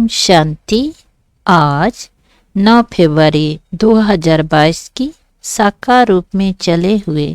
ओम शांति। आज 9 फरवरी 2022 की साकार रूप में चले हुए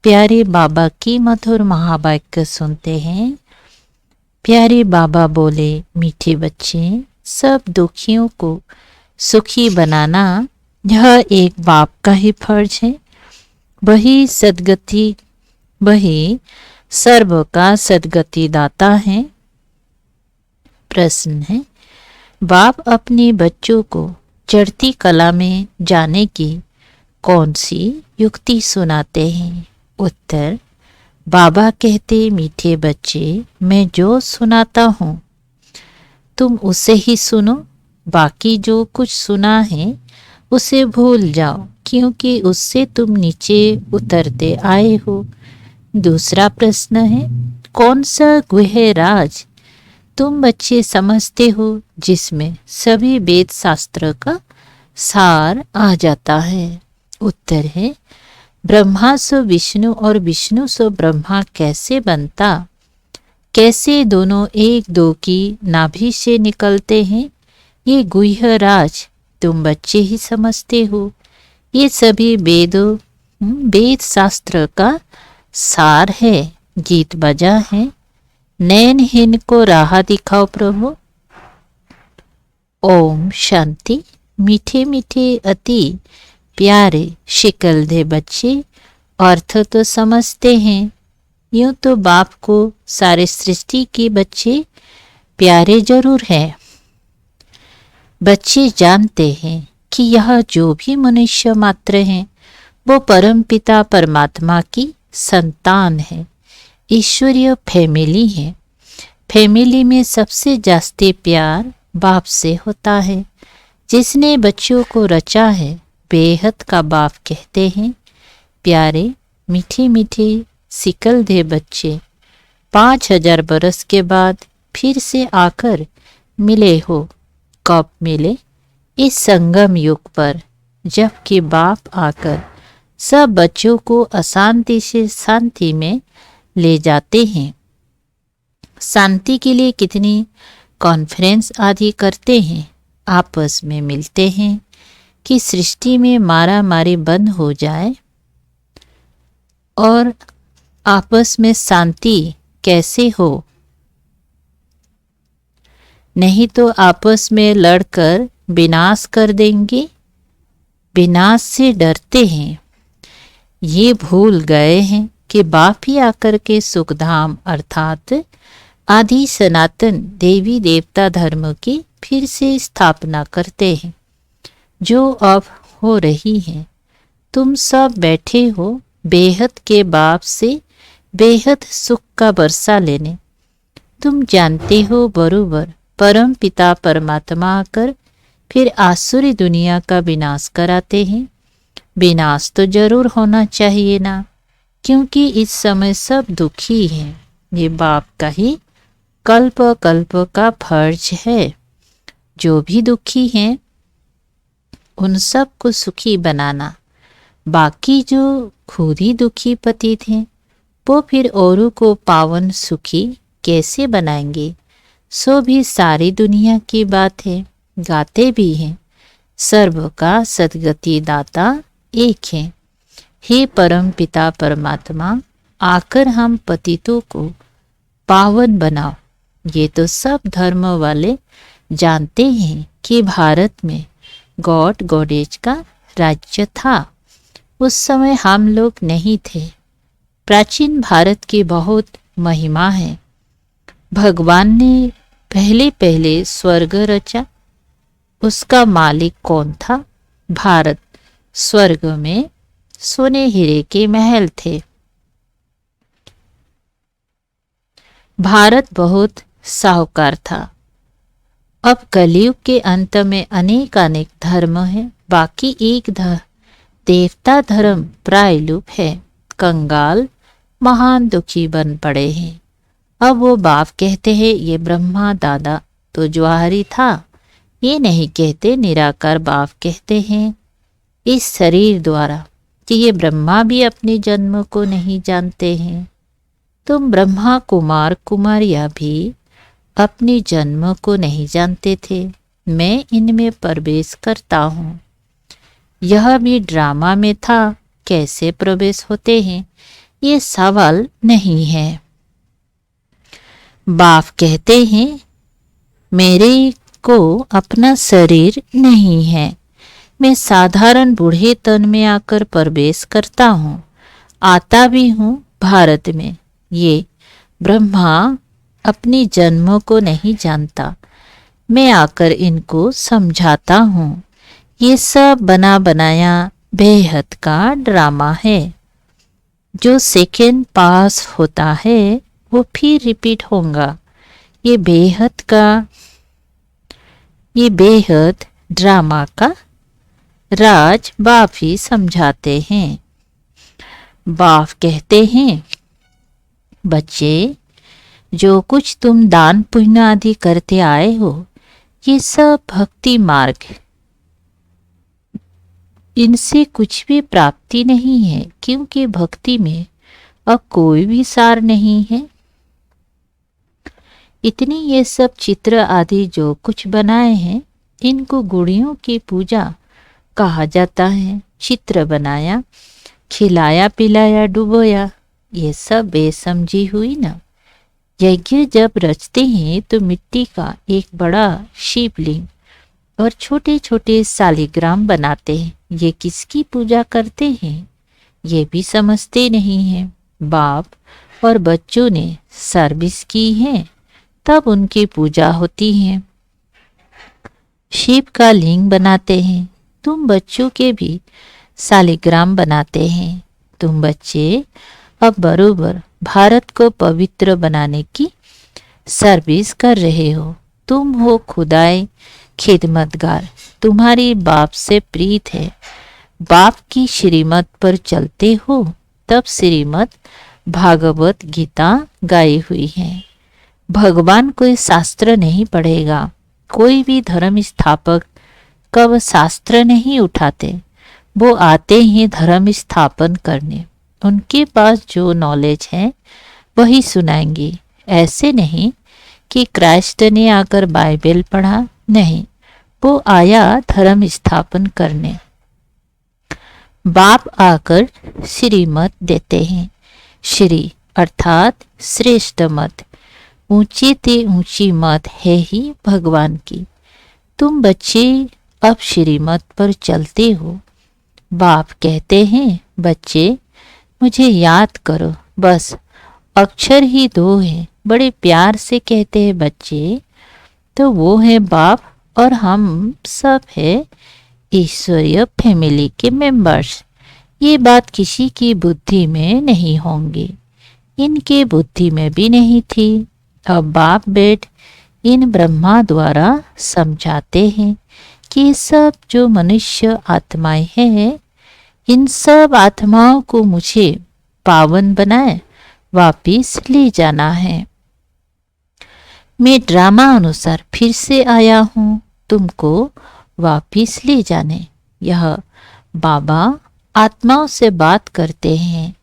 प्यारे बाबा की मधुर महावाक्य सुनते हैं। प्यारे बाबा बोले, मीठे बच्चे, सब दुखियों को सुखी बनाना यह एक बाप का ही फर्ज है। वही सर्व का सद्गति दाता है। प्रश्न है, बाप अपने बच्चों को चढ़ती कला में जाने की कौन सी युक्ति सुनाते हैं? उत्तर, बाबा कहते, मीठे बच्चे, मैं जो सुनाता हूँ तुम उसे ही सुनो, बाकी जो कुछ सुना है उसे भूल जाओ, क्योंकि उससे तुम नीचे उतरते आए हो। दूसरा प्रश्न है, कौन सा गुह्य राज तुम बच्चे समझते हो जिसमें सभी वेद शास्त्र का सार आ जाता है? उत्तर है, ब्रह्मा सो विष्णु और विष्णु सो ब्रह्मा कैसे बनता, कैसे दोनों एक दो की नाभि से निकलते हैं, ये गुह्य राज तुम बच्चे ही समझते हो। ये सभी वेद शास्त्र का सार है। गीत बजा है, नैनहीन को राह दिखाओ प्रभु। ओम शांति। मीठे मीठे अति प्यारे शिकलधे बच्चे अर्थ तो समझते हैं। यूं तो बाप को सारे सृष्टि के बच्चे प्यारे जरूर हैं। बच्चे जानते हैं कि यह जो भी मनुष्य मात्र हैं वो परम पिता परमात्मा की संतान है, ईश्वरीय फैमिली है। फैमिली में सबसे जास्ती प्यार बाप से होता है। जिसने बच्चों को रचा है बेहद का बाप कहते हैं। प्यारे मीठे मीठे सिकलधे बच्चे, 5000 बरस के बाद फिर से आकर मिले हो। कब मिले? इस संगम युग पर, जबकि बाप आकर सब बच्चों को अशांति से शांति में ले जाते हैं। शांति के लिए कितनी कॉन्फ्रेंस आदि करते हैं, आपस में मिलते हैं कि सृष्टि में मारा मारी बंद हो जाए और आपस में शांति कैसे हो। नहीं तो आपस में लड़कर विनाश कर देंगे। विनाश से डरते हैं। ये भूल गए हैं कि बाप ही आकर के सुखधाम अर्थात आदि सनातन देवी देवता धर्म की फिर से स्थापना करते हैं, जो अब हो रही है। तुम सब बैठे हो बेहद के बाप से बेहद सुख का बरसा लेने। तुम जानते हो बरोबर परम पिता परमात्मा आकर फिर आसुरी दुनिया का विनाश कराते हैं। विनाश तो जरूर होना चाहिए ना, क्योंकि इस समय सब दुखी हैं। ये बाप का ही कल्प कल्प का फर्ज है। जो भी दुखी हैं उन सब को सुखी बनाना। बाकी जो खुद ही दुखी पतित हैं वो फिर औरों को पावन सुखी कैसे बनाएंगे? सो भी सारी दुनिया की बात है। गाते भी हैं, सर्व का सद्गति दाता एक है। हे परम पिता परमात्मा, आकर हम पतितों को पावन बनाओ। ये तो सब धर्म वाले जानते हैं कि भारत में गॉड गॉडेज का राज्य था। उस समय हम लोग नहीं थे। प्राचीन भारत की बहुत महिमा है। भगवान ने पहले पहले स्वर्ग रचा। उसका मालिक कौन था? भारत। स्वर्ग में सोने हीरे के महल थे। भारत बहुत साहूकार था। अब कलयुग के अंत में अनेक अनेक धर्म है। बाकी एक देवता धर्म प्रायलुप है। कंगाल महान दुखी बन पड़े हैं। अब वो बाप कहते हैं ये ब्रह्मा दादा तो ज्वाहरी था। ये नहीं कहते निराकार बाप कहते हैं इस शरीर द्वारा कि ये ब्रह्मा भी अपने जन्म को नहीं जानते हैं। तुम ब्रह्मा कुमार कुमारियाँ भी अपने जन्म को नहीं जानते थे। मैं इनमें प्रवेश करता हूँ। यह भी ड्रामा में था। कैसे प्रवेश होते हैं ये सवाल नहीं है। बाप कहते हैं मेरे को अपना शरीर नहीं है। मैं साधारण बूढ़े तन में आकर प्रवेश करता हूँ। आता भी हूँ भारत में। ये ब्रह्मा अपनी जन्म को नहीं जानता। मैं आकर इनको समझाता हूँ। ये सब बना बनाया बेहद का ड्रामा है। जो सेकेंड पास होता है वो फिर रिपीट होगा। ये बेहद ड्रामा का राज बाप ही समझाते हैं। बाप कहते हैं बच्चे, जो कुछ तुम दान पुण्य आदि करते आए हो ये सब भक्ति मार्ग, इनसे कुछ भी प्राप्ति नहीं है, क्योंकि भक्ति में अब कोई भी सार नहीं है। इतनी ये सब चित्र आदि जो कुछ बनाए हैं इनको गुड़ियों की पूजा कहा जाता है। चित्र बनाया, खिलाया पिलाया डुबोया, ये सब बेसमझी हुई ना। यज्ञ जब रचते हैं तो मिट्टी का एक बड़ा शिवलिंग और छोटे छोटे शालिग्राम बनाते हैं। ये किसकी पूजा करते हैं ये भी समझते नहीं हैं। बाप और बच्चों ने सर्विस की है तब उनकी पूजा होती है। शिव का लिंग बनाते हैं। तुम बच्चों के भी शालिग्राम बनाते हैं। तुम बच्चे अब बरोबर भारत को पवित्र बनाने की सर्विस कर रहे हो। तुम हो खुदाई खिदमतगार। तुम्हारी बाप से प्रीत है। बाप की श्रीमत पर चलते हो तब श्रीमत भागवत गीता गाई हुई है। भगवान कोई शास्त्र नहीं पढ़ेगा। कोई भी धर्म स्थापक कब शास्त्र नहीं उठाते। वो आते हैं धर्म स्थापन करने। उनके पास जो नॉलेज है वही सुनाएंगे। ऐसे नहीं कि क्राइस्ट ने आकर बाइबल पढ़ा, नहीं, वो आया धर्म स्थापन करने। बाप आकर श्रीमत देते हैं। श्री अर्थात श्रेष्ठ मत, ऊंची ते ऊंची मत है ही भगवान की। तुम बच्चे अब श्रीमत पर चलते हो। बाप कहते हैं बच्चे मुझे याद करो। बस अक्षर ही दो हैं। बड़े प्यार से कहते हैं बच्चे। तो वो है बाप और हम सब है ईश्वरीय फैमिली के मेंबर्स। ये बात किसी की बुद्धि में नहीं होंगी। इनके बुद्धि में भी नहीं थी। अब बाप बेट इन ब्रह्मा द्वारा समझाते हैं कि सब जो मनुष्य आत्माएं हैं इन सब आत्माओं को मुझे पावन बनाए वापिस ले जाना है। मैं ड्रामा अनुसार फिर से आया हूँ तुमको वापिस ले जाने। यह बाबा आत्माओं से बात करते हैं।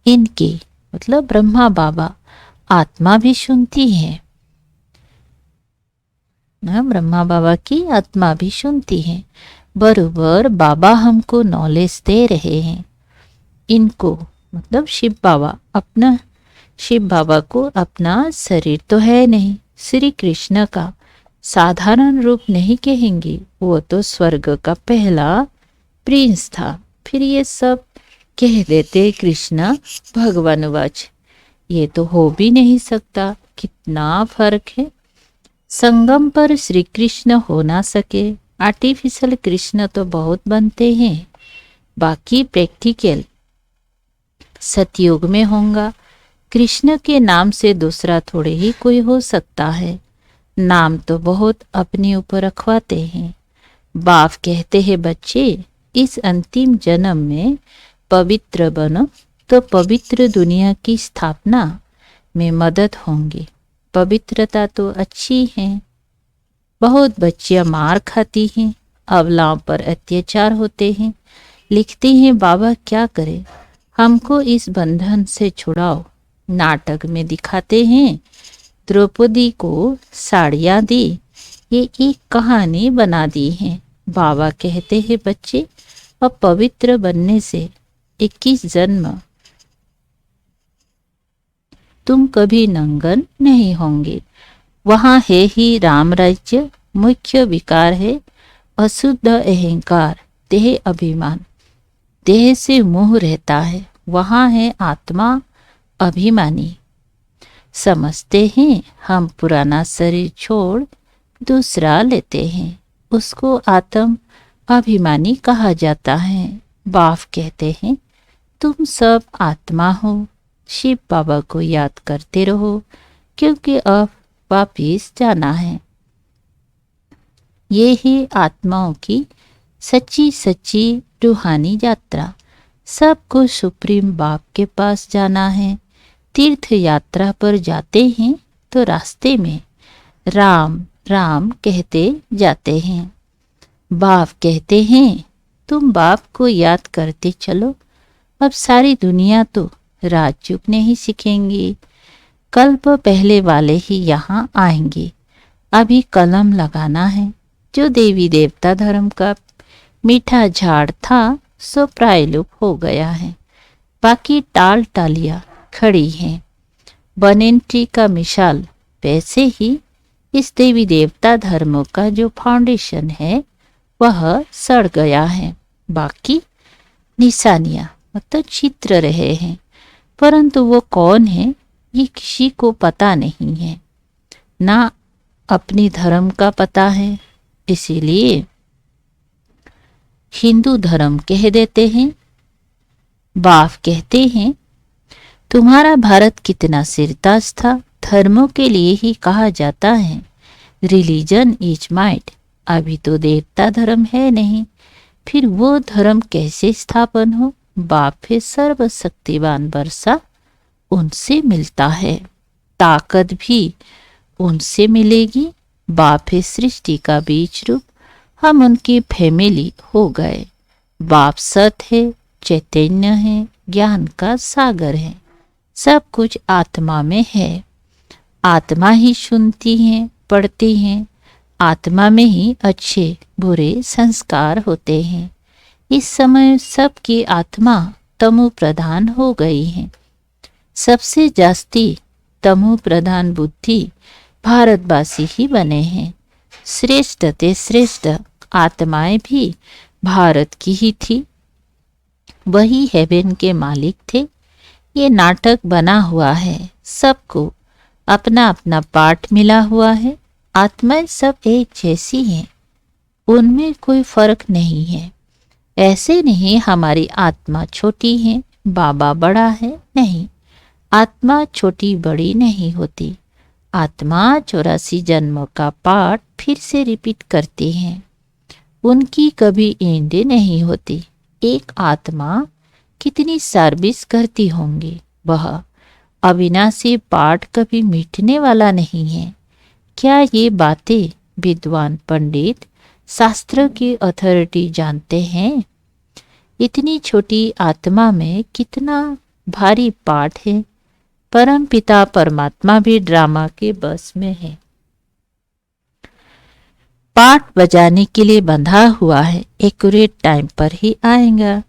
इनकी मतलब ब्रह्मा बाबा आत्मा भी सुनती है। ब्रह्मा बाबा की आत्मा भी सुनती है। बरोबर बाबा हमको नॉलेज दे रहे हैं। इनको मतलब शिव बाबा को अपना शरीर तो है नहीं। श्री कृष्ण का साधारण रूप नहीं कहेंगे। वो तो स्वर्ग का पहला प्रिंस था। फिर ये सब कह देते कृष्ण भगवान वच। ये तो हो भी नहीं सकता। कितना फर्क है। संगम पर श्री कृष्ण हो ना सके। आर्टिफिशियल कृष्ण तो बहुत बनते हैं। बाकी प्रैक्टिकल सतयुग में होगा। कृष्ण के नाम से दूसरा थोड़े ही कोई हो सकता है। नाम तो बहुत अपने ऊपर रखवाते हैं। बाप कहते हैं बच्चे इस अंतिम जन्म में पवित्र बनो तो पवित्र दुनिया की स्थापना में मदद होंगी। पवित्रता तो अच्छी है। बहुत बच्चियां मार खाती हैं, अबलाओं पर अत्याचार होते हैं। लिखते हैं बाबा क्या करे, हमको इस बंधन से छुड़ाओ। नाटक में दिखाते हैं द्रौपदी को साड़ियाँ दी, ये एक कहानी बना दी है। बाबा कहते हैं बच्चे, अब पवित्र बनने से 21 जन्म तुम कभी नंगन नहीं होंगे। वहाँ है ही राम राज्य। मुख्य विकार है अशुद्ध अहंकार, देह अभिमान, देह से मोह रहता है। वहाँ है आत्मा अभिमानी। समझते हैं हम पुराना शरीर छोड़ दूसरा लेते हैं, उसको आत्म अभिमानी कहा जाता है। बाप कहते हैं तुम सब आत्मा हो। शिव बाबा को याद करते रहो, क्योंकि अब वापिस जाना है। ये ही आत्माओं की सच्ची सच्ची रूहानी यात्रा। सबको सुप्रीम बाप के पास जाना है। तीर्थ यात्रा पर जाते हैं तो रास्ते में राम राम कहते जाते हैं। बाप कहते हैं तुम बाप को याद करते चलो। अब सारी दुनिया तो राजयोग नहीं सीखेंगी, कल्प पहले वाले ही यहाँ आएंगे। अभी कलम लगाना है। जो देवी देवता धर्म का मीठा झाड़ था सो प्रायलुप हो गया है। बाकी टाल टालियाँ खड़ी हैं। बनेंट्री का मिसाल वैसे ही इस देवी देवता धर्मों का जो फाउंडेशन है वह सड़ गया है। बाकी निशानियाँ मतलब चित्र रहे हैं, परंतु वो कौन है ये किसी को पता नहीं है, ना अपनी धर्म का पता है। इसीलिए हिंदू धर्म कह देते हैं। बाप कहते हैं तुम्हारा भारत कितना सिरताज था। धर्मों के लिए ही कहा जाता है रिलीजन इज माइट। अभी तो देवता धर्म है नहीं, फिर वो धर्म कैसे स्थापन हो। बाप है सर्वशक्तिवान वर्षा, उनसे मिलता है। ताकत भी उनसे मिलेगी। बाप है सृष्टि का बीज रूप, हम उनकी फैमिली हो गए। बाप सत है, चैतन्य है, ज्ञान का सागर है। सब कुछ आत्मा में है। आत्मा ही सुनती है, पढ़ती है। आत्मा में ही अच्छे बुरे संस्कार होते हैं। इस समय सबकी आत्मा तमो प्रधान हो गई है। सबसे जास्ती तमो प्रधान बुद्धि भारतवासी ही बने हैं। श्रेष्ठ ते श्रेष्ठ आत्माएं भी भारत की ही थी। वही हेवन के मालिक थे। ये नाटक बना हुआ है। सबको अपना अपना पार्ट मिला हुआ है। आत्माएं सब एक जैसी हैं, उनमें कोई फर्क नहीं है। ऐसे नहीं हमारी आत्मा छोटी है, बाबा बड़ा है, नहीं। आत्मा छोटी बड़ी नहीं होती। आत्मा 84 जन्मों का पाठ फिर से रिपीट करती हैं। उनकी कभी एंड नहीं होती। एक आत्मा कितनी सर्विस करती होंगी। वह अविनाशी पाठ कभी मिटने वाला नहीं है। क्या ये बातें विद्वान पंडित शास्त्र की अथॉरिटी जानते हैं? इतनी छोटी आत्मा में कितना भारी पाठ है। परम पिता परमात्मा भी ड्रामा के बस में है। पाठ बजाने के लिए बंधा हुआ है। एक्यूरेट टाइम पर ही आएगा।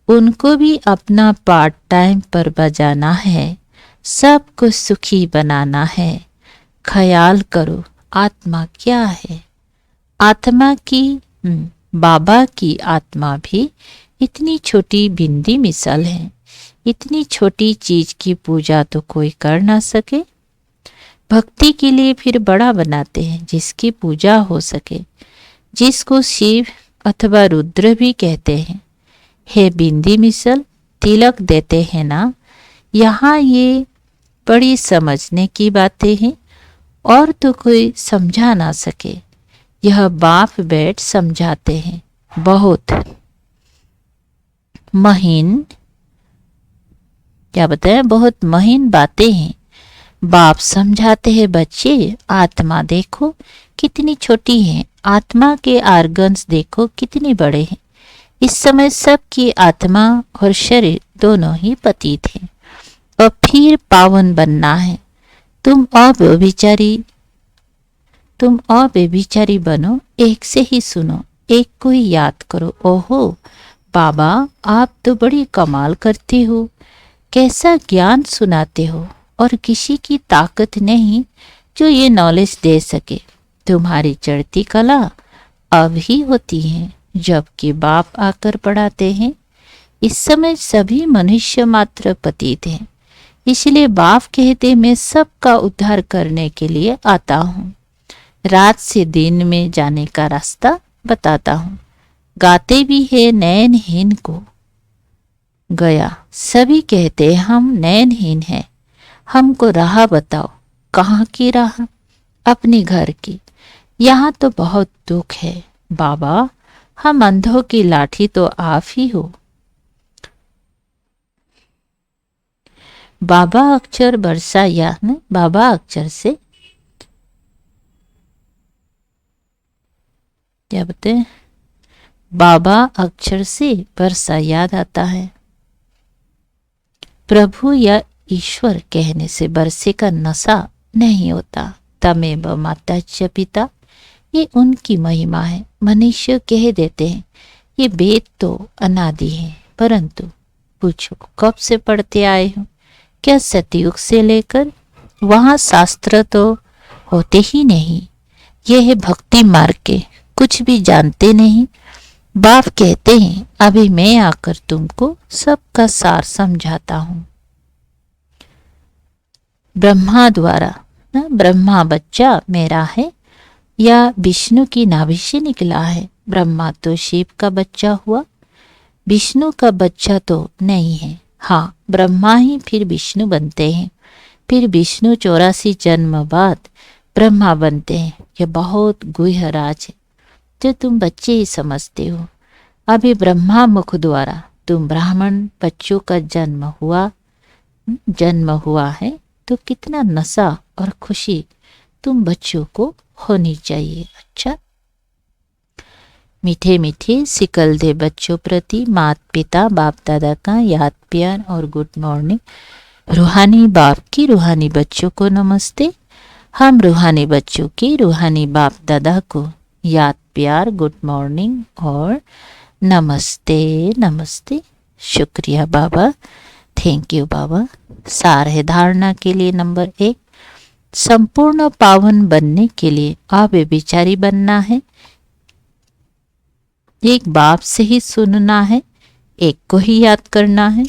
उनको भी अपना पार्ट टाइम पर बजाना है। सबको सुखी बनाना है। ख्याल करो आत्मा क्या है। आत्मा की बाबा की आत्मा भी इतनी छोटी बिंदी मिसाल है। इतनी छोटी चीज की पूजा तो कोई कर ना सके। भक्ति के लिए फिर बड़ा बनाते हैं जिसकी पूजा हो सके, जिसको शिव अथवा रुद्र भी कहते हैं। हे बिंदी मिसल तिलक देते हैं ना। यहाँ ये बड़ी समझने की बातें हैं और तो कोई समझा ना सके। यह बाप बैठ समझाते हैं। बहुत महीन क्या बताएं, बहुत महीन बातें हैं। बाप समझाते हैं बच्चे आत्मा देखो कितनी छोटी है। आत्मा के आर्गन्स देखो कितने बड़े हैं। इस समय सबकी आत्मा और शरीर दोनों ही पतित हैं। और फिर पावन बनना है। तुम अव्यभिचारी बनो, एक से ही सुनो, एक को ही याद करो। ओहो बाबा, आप तो बड़ी कमाल करते हो, कैसा ज्ञान सुनाते हो, और किसी की ताकत नहीं जो ये नॉलेज दे सके। तुम्हारी चढ़ती कला अब ही होती है जबकि बाप आकर पढ़ाते हैं। इस समय सभी मनुष्य मात्र पतित हैं, इसलिए बाप कहते मैं सबका उद्धार करने के लिए आता हूँ। रात से दिन में जाने का रास्ता बताता हूँ। गाते भी है नयनहीन को गया। सभी कहते हम नयनहीन हैं, हमको राह बताओ। कहाँ की राह? अपने घर की। यहाँ तो बहुत दुख है बाबा, हम अंधों की लाठी तो आप ही हो। बाबा अक्षर बरसा, या न बाबा अक्षर से क्या बोलते हैं, बाबा अक्षर से बरसा याद आता है। प्रभु या ईश्वर कहने से बरसे का नशा नहीं होता। तमेव माता च पिता, ये उनकी महिमा है। मनुष्य कह देते हैं ये वेद तो अनादि है, परंतु पूछो कब से पढ़ते आए हो? क्या सतयुग से लेकर? वहाँ शास्त्र तो होते ही नहीं। यह है भक्ति मार्ग के, कुछ भी जानते नहीं। बाप कहते हैं अभी मैं आकर तुमको सबका सार समझाता हूँ। ब्रह्मा द्वारा, ब्रह्मा बच्चा मेरा है या विष्णु की नाभि से निकला है? ब्रह्मा तो शिव का बच्चा हुआ, विष्णु का बच्चा तो नहीं है। हाँ, ब्रह्मा ही फिर विष्णु बनते हैं, फिर विष्णु 84 जन्म बाद ब्रह्मा बनते हैं। यह बहुत गुह्य राज है जो तुम बच्चे ही समझते हो। अभी ब्रह्मा मुख द्वारा तुम ब्राह्मण बच्चों का जन्म हुआ है, तो कितना नशा और खुशी तुम बच्चों को होनी चाहिए। अच्छा, मीठे मीठे सिकल दे बच्चों प्रति माता पिता बाप दादा का याद प्यार और गुड मॉर्निंग। रूहानी बाप की रूहानी बच्चों को नमस्ते। हम रूहानी बच्चों की रूहानी बाप दादा को याद प्यार गुड मॉर्निंग और नमस्ते नमस्ते। शुक्रिया बाबा, थैंक यू बाबा। सार है धारणा के लिए नंबर 1, संपूर्ण पावन बनने के लिए अव्यभिचारी बनना है। एक बाप से ही सुनना है, एक को ही याद करना है।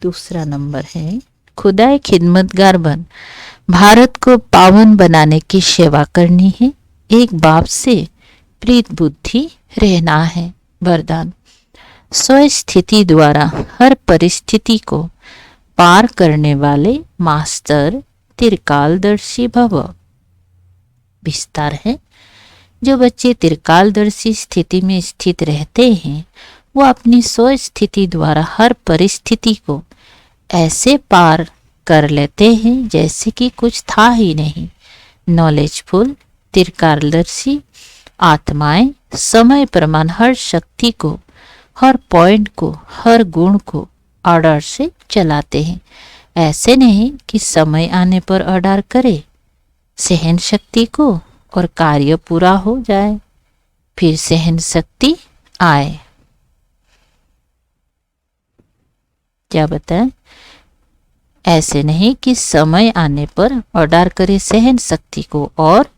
दूसरा नंबर है खुदाए खिदमतगार बन भारत को पावन बनाने की सेवा करनी है। एक बाप से प्रीत बुद्धि रहना है। वरदान, स्व स्थिति द्वारा हर परिस्थिति को पार करने वाले मास्टर त्रिकालदर्शी भव। विस्तार है, जो बच्चे त्रिकालदर्शी स्थिति में स्थित रहते हैं वो अपनी स्व स्थिति द्वारा हर परिस्थिति को ऐसे पार कर लेते हैं जैसे कि कुछ था ही नहीं। नॉलेजफुल त्रिकालदर्शी आत्माएं समय प्रमाण हर शक्ति को, हर पॉइंट को, हर गुण को ऑर्डर से चलाते हैं। ऐसे नहीं कि समय आने पर ऑर्डर करे सहन शक्ति को और कार्य पूरा हो जाए फिर सहन शक्ति आए। क्या बताएं? ऐसे नहीं कि समय आने पर ऑर्डर करे सहन शक्ति को और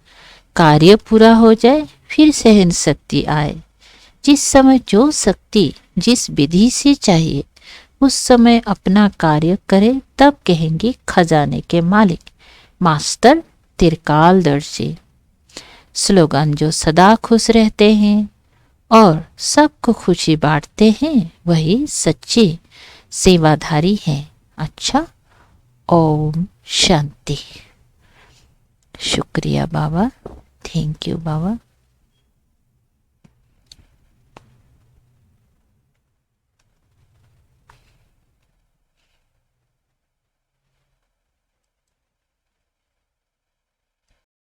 कार्य पूरा हो जाए फिर सहन शक्ति आए। जिस समय जो शक्ति जिस विधि से चाहिए उस समय अपना कार्य करे, तब कहेंगे खजाने के मालिक मास्टर त्रिकालदर्शी। स्लोगन, जो सदा खुश रहते हैं और सबको खुशी बांटते हैं वही सच्चे सेवाधारी हैं। अच्छा, ओम शांति। शुक्रिया बाबा, थैंक यू बाबा।